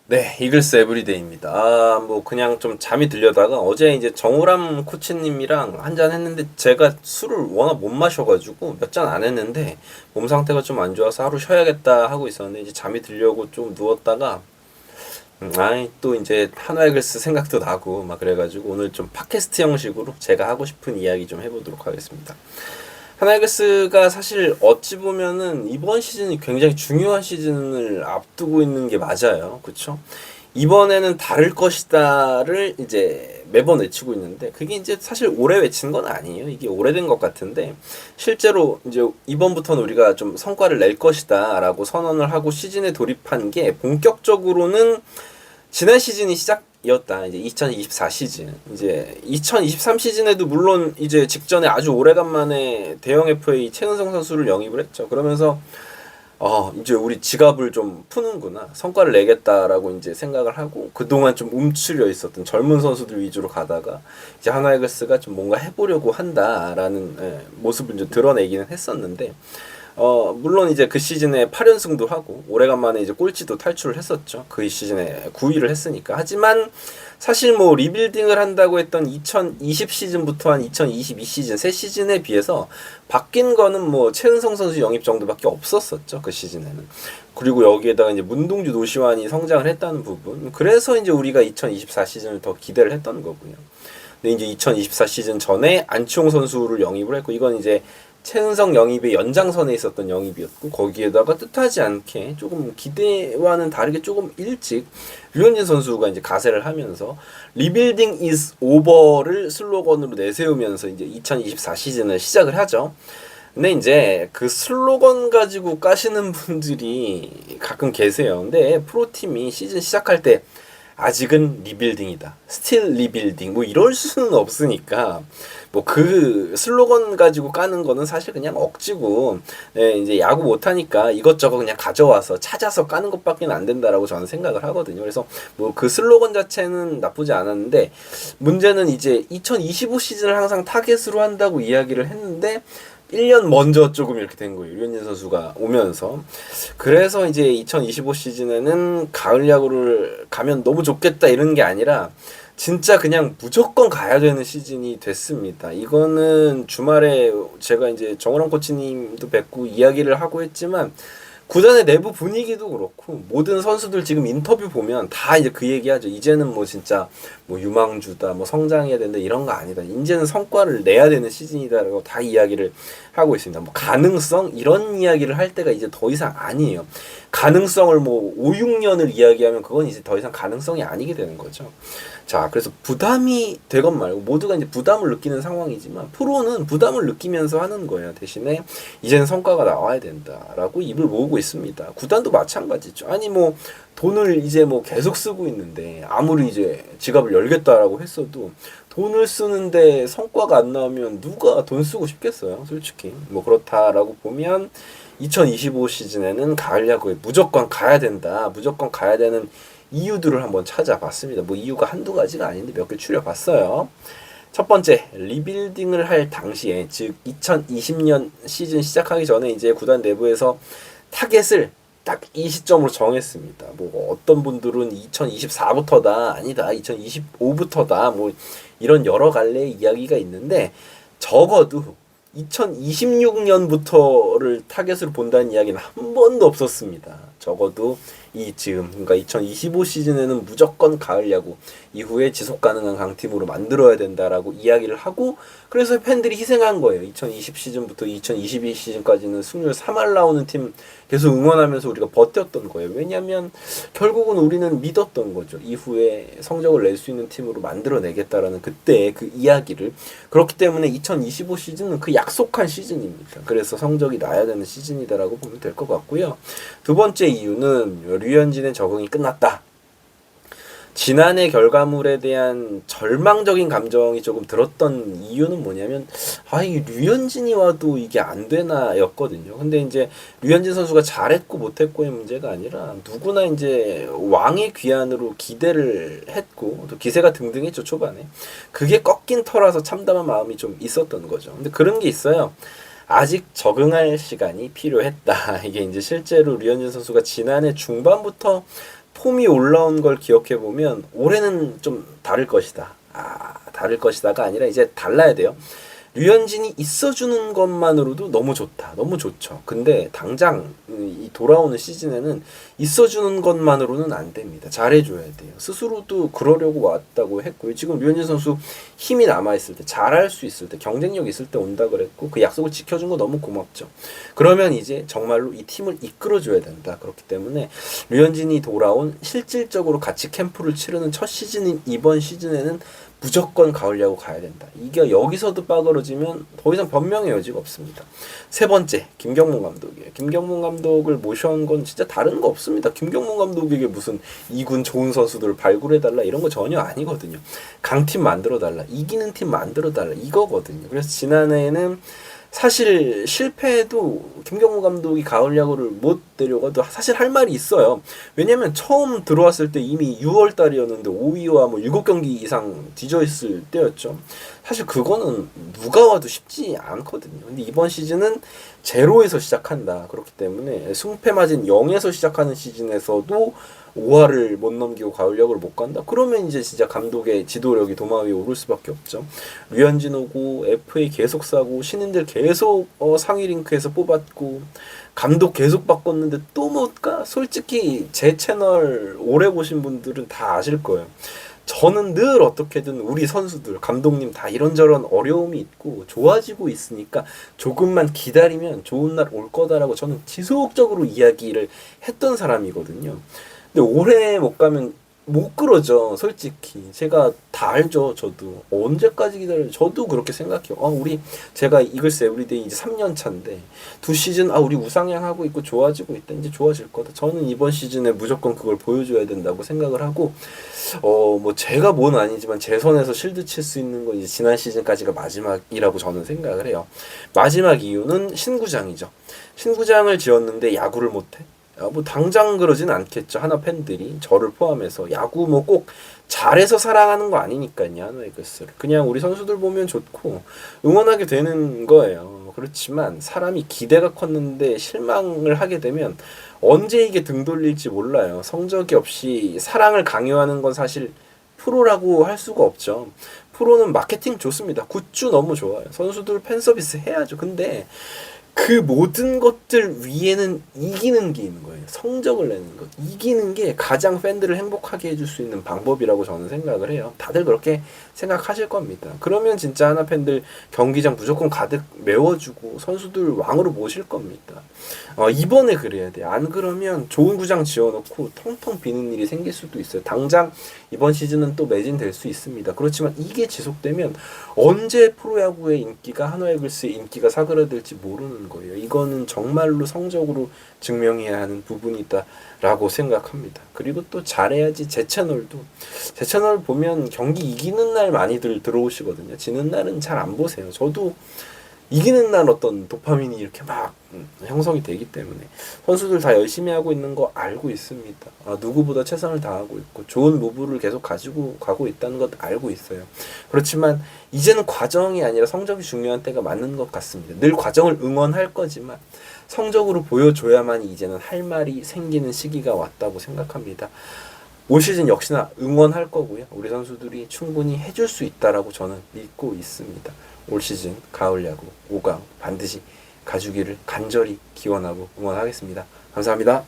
네, 이글스 에브리데이입니다. 뭐 그냥 좀 잠이 들려다가 어제 이제 정우람 코치님이랑 한잔 했는데 제가 술을 워낙 못 마셔가지고 몇 잔 안 했는데 몸 상태가 좀 안 좋아서 하루 쉬어야겠다 하고 있었는데 이제 잠이 들려고 좀 누웠다가 아이 또 이제 한화 이글스 생각도 나고 막 그래가지고 오늘 좀 팟캐스트 형식으로 제가 하고 싶은 이야기 좀 해보도록 하겠습니다. 하나이글스가 사실 어찌 보면은 이번 시즌이 굉장히 중요한 시즌을 앞두고 있는 게 맞아요. 그쵸? 이번에는 다를 것이다를 이제 매번 외치고 있는데 그게 이제 사실 오래 외친 건 아니에요. 이게 오래된 것 같은데 실제로 이제 이번부터는 우리가 좀 성과를 낼 것이다라고 선언을 하고 시즌에 돌입한 게 본격적으로는 지난 시즌이 시작이었다. 이제 2024 시즌. 이제 2023 시즌에도 물론 이제 직전에 아주 오래간만에 대형 FA 최은성 선수를 영입을 했죠. 그러면서 이제 우리 지갑을 좀 푸는구나. 성과를 내겠다라고 이제 생각을 하고 그동안 좀 움츠려 있었던 젊은 선수들 위주로 가다가 이제 하나이글스가 좀 뭔가 해보려고 한다라는 모습을 이제 드러내기는 했었는데 물론 이제 그 시즌에 8연승도 하고 오래간만에 이제 꼴찌도 탈출을 했었죠. 그 시즌에 9위를 했으니까. 하지만 사실 뭐 리빌딩을 한다고 했던 2020 시즌부터 한 2022 시즌 세 시즌에 비해서 바뀐 거는 뭐 최은성 선수 영입 정도밖에 없었었죠. 그 시즌에는. 그리고 여기에다가 이제 문동주 노시환이 성장을 했다는 부분. 그래서 이제 우리가 2024 시즌을 더 기대를 했던 거고요. 근데 이제 2024 시즌 전에 안치홍 선수를 영입을 했고 이건 이제 최은성 영입의 연장선에 있었던 영입이었고 거기에다가 뜻하지 않게 조금 기대와는 다르게 조금 일찍 류현진 선수가 이제 가세를 하면서 리빌딩 is over를 슬로건으로 내세우면서 이제 2024 시즌을 시작을 하죠. 근데 이제 그 슬로건 가지고 까시는 분들이 가끔 계세요. 근데 프로팀이 시즌 시작할 때 아직은 리빌딩이다. 스틸 리빌딩. 뭐 이럴 수는 없으니까 뭐 그 슬로건 가지고 까는 거는 사실 그냥 억지고 이제 야구 못 하니까 이것저것 그냥 가져와서 찾아서 까는 것밖에 안 된다라고 저는 생각을 하거든요. 그래서 뭐 그 슬로건 자체는 나쁘지 않았는데 문제는 이제 2025 시즌을 항상 타겟으로 한다고 이야기를 했는데 1년 먼저 조금 이렇게 된 거예요. 류현진 선수가 오면서. 그래서 이제 2025 시즌에는 가을 야구를 가면 너무 좋겠다 이런 게 아니라 진짜 그냥 무조건 가야 되는 시즌이 됐습니다. 이거는 주말에 제가 이제 정우람 코치님도 뵙고 이야기를 하고 했지만 구단의 내부 분위기도 그렇고 모든 선수들 지금 인터뷰 보면 다 이제 그 얘기하죠. 이제는 뭐 진짜 뭐 유망주다, 뭐 성장해야 된다 이런 거 아니다. 이제는 성과를 내야 되는 시즌이다라고 다 이야기를 하고 있습니다. 뭐 가능성 이런 이야기를 할 때가 이제 더 이상 아니에요. 가능성을 뭐 5, 6년을 이야기하면 그건 이제 더 이상 가능성이 아니게 되는 거죠. 자, 그래서 부담이 되건 말고 모두가 이제 부담을 느끼는 상황이지만 프로는 부담을 느끼면서 하는 거예요. 대신에 이제는 성과가 나와야 된다라고 입을 모으고 있습니다. 구단도 마찬가지죠. 아니 뭐 돈을 이제 뭐 계속 쓰고 있는데 아무리 이제 지갑을 열겠다라고 했어도 돈을 쓰는데 성과가 안 나오면 누가 돈 쓰고 싶겠어요. 솔직히 뭐 그렇다라고 보면 2025 시즌에는 가을 야구에 무조건 가야 된다. 무조건 가야 되는 이유들을 한번 찾아봤습니다. 뭐 이유가 한두 가지가 아닌데 몇 개 추려봤어요. 첫 번째, 리빌딩을 할 당시에 즉 2020년 시즌 시작하기 전에 이제 구단 내부에서 타겟을 딱 이 시점으로 정했습니다. 뭐 어떤 분들은 2024부터다, 아니다, 2025부터다, 뭐 이런 여러 갈래의 이야기가 있는데 적어도 2026년부터를 타겟으로 본다는 이야기는 한 번도 없었습니다. 적어도 이 지금 그러니까 2025 시즌에는 무조건 가을 야구 이후에 지속 가능한 강팀으로 만들어야 된다라고 이야기를 하고 그래서 팬들이 희생한 거예요. 2020 시즌부터 2022 시즌까지는 승률 3할 나오는 팀 계속 응원하면서 우리가 버텼던 거예요. 왜냐하면 결국은 우리는 믿었던 거죠. 이후에 성적을 낼 수 있는 팀으로 만들어내겠다라는 그때의 그 이야기를. 그렇기 때문에 2025 시즌은 그 약속한 시즌입니다. 그래서 성적이 나야 되는 시즌이다라고 보면 될 것 같고요. 두 번째 이유는 류현진의 적응이 끝났다. 지난해 결과물에 대한 절망적인 감정이 조금 들었던 이유는 뭐냐면 이 류현진이 와도 이게 안 되나 였거든요. 근데 이제 류현진 선수가 잘했고 못했고의 문제가 아니라 누구나 이제 왕의 귀환으로 기대를 했고 또 기세가 등등했죠 초반에. 그게 꺾인 터라서 참담한 마음이 좀 있었던 거죠. 근데 그런 게 있어요. 아직 적응할 시간이 필요했다. 이게 이제 실제로 류현진 선수가 지난해 중반부터 폼이 올라온 걸 기억해 보면 올해는 좀 다를 것이다. 다를 것이다가 아니라 이제 달라야 돼요. 류현진이 있어주는 것만으로도 너무 좋다. 너무 좋죠. 근데 당장 이 돌아오는 시즌에는 있어주는 것만으로는 안 됩니다. 잘해줘야 돼요. 스스로도 그러려고 왔다고 했고요. 지금 류현진 선수 힘이 남아있을 때, 잘할 수 있을 때, 경쟁력 있을 때 온다 그랬고 그 약속을 지켜준 거 너무 고맙죠. 그러면 이제 정말로 이 팀을 이끌어줘야 된다. 그렇기 때문에 류현진이 돌아온 실질적으로 같이 캠프를 치르는 첫 시즌인 이번 시즌에는 무조건 가을 야구 가야 된다. 이게 여기서도 빠그러지면 더 이상 변명의 여지가 없습니다. 세 번째, 김경문 감독이에요. 김경문 감독을 모셔온 건 진짜 다른 거 없습니다. 김경문 감독에게 무슨 2군 좋은 선수들을 발굴해달라 이런 거 전혀 아니거든요. 강팀 만들어달라, 이기는 팀 만들어달라 이거거든요. 그래서 지난해에는 사실 실패해도 김경무 감독이 가을 야구를 못 데려가도 사실 할 말이 있어요. 왜냐면 처음 들어왔을 때 이미 6월 달이었는데 5위와 뭐 7경기 이상 뒤져 있을 때였죠. 사실 그거는 누가 와도 쉽지 않거든요. 근데 이번 시즌은 제로에서 시작한다. 그렇기 때문에 승패 마진 0에서 시작하는 시즌에서도 5화를 못 넘기고 가을 야구를 못 간다? 그러면 이제 진짜 감독의 지도력이 도마 위에 오를 수밖에 없죠. 류현진 오고 FA 계속 사고 신인들 계속 상위 링크에서 뽑았고 감독 계속 바꿨는데 또 못 가? 솔직히 제 채널 오래 보신 분들은 다 아실 거예요. 저는 늘 어떻게든 우리 선수들, 감독님 다 이런저런 어려움이 있고 좋아지고 있으니까 조금만 기다리면 좋은 날 올 거다라고 저는 지속적으로 이야기를 했던 사람이거든요. 근데 오래 못 가면 못 그러죠. 솔직히 제가 다 알죠. 저도 언제까지 기다려요. 저도 그렇게 생각해요. 우리 제가 이글스 에브리데이 이제 3년 차인데 두 시즌 우리 우상향 하고 있고 좋아지고 있다. 이제 좋아질 거다. 저는 이번 시즌에 무조건 그걸 보여줘야 된다고 생각을 하고 뭐 제가 뭔 아니지만 제 손에서 실드 칠 수 있는 건 이제 지난 시즌까지가 마지막이라고 저는 생각을 해요. 마지막 이유는 신구장이죠. 신구장을 지었는데 야구를 못해. 뭐 당장 그러진 않겠죠. 하나 팬들이 저를 포함해서 야구 뭐 꼭 잘해서 사랑하는 거 아니니까요. 하나 이글스를 그냥 우리 선수들 보면 좋고 응원하게 되는 거예요. 그렇지만 사람이 기대가 컸는데 실망을 하게 되면 언제 이게 등 돌릴지 몰라요. 성적이 없이 사랑을 강요하는 건 사실 프로라고 할 수가 없죠. 프로는 마케팅 좋습니다. 굿즈 너무 좋아요. 선수들 팬 서비스 해야죠. 근데 그 모든 것들 위에는 이기는 게 있는 거예요. 성적을 내는 것. 이기는 게 가장 팬들을 행복하게 해줄 수 있는 방법이라고 저는 생각을 해요. 다들 그렇게 생각하실 겁니다. 그러면 진짜 하나 팬들 경기장 무조건 가득 메워주고 선수들 왕으로 모실 겁니다. 이번에 그래야 돼요. 안 그러면 좋은 구장 지어놓고 텅텅 비는 일이 생길 수도 있어요. 당장 이번 시즌은 또 매진될 수 있습니다. 그렇지만 이게 지속되면 언제 프로야구의 인기가 한화이글스의 인기가 사그라들지 모르는 거예요. 이거는 정말로 성적으로 증명해야 하는 부분이다라고 생각합니다. 그리고 또 잘해야지 제 채널 보면 경기 이기는 날 많이들 들어오시거든요. 지는 날은 잘 안 보세요. 저도 이기는 날 어떤 도파민이 이렇게 막 형성이 되기 때문에 선수들 다 열심히 하고 있는 거 알고 있습니다. 누구보다 최선을 다하고 있고 좋은 모브를 계속 가지고 가고 있다는 것 알고 있어요. 그렇지만 이제는 과정이 아니라 성적이 중요한 때가 맞는 것 같습니다. 늘 과정을 응원할 거지만 성적으로 보여줘야만 이제는 할 말이 생기는 시기가 왔다고 생각합니다. 올 시즌 역시나 응원할 거고요. 우리 선수들이 충분히 해줄 수 있다라고 저는 믿고 있습니다. 올 시즌 가을 야구 5강 반드시 가주기를 간절히 기원하고 응원하겠습니다. 감사합니다.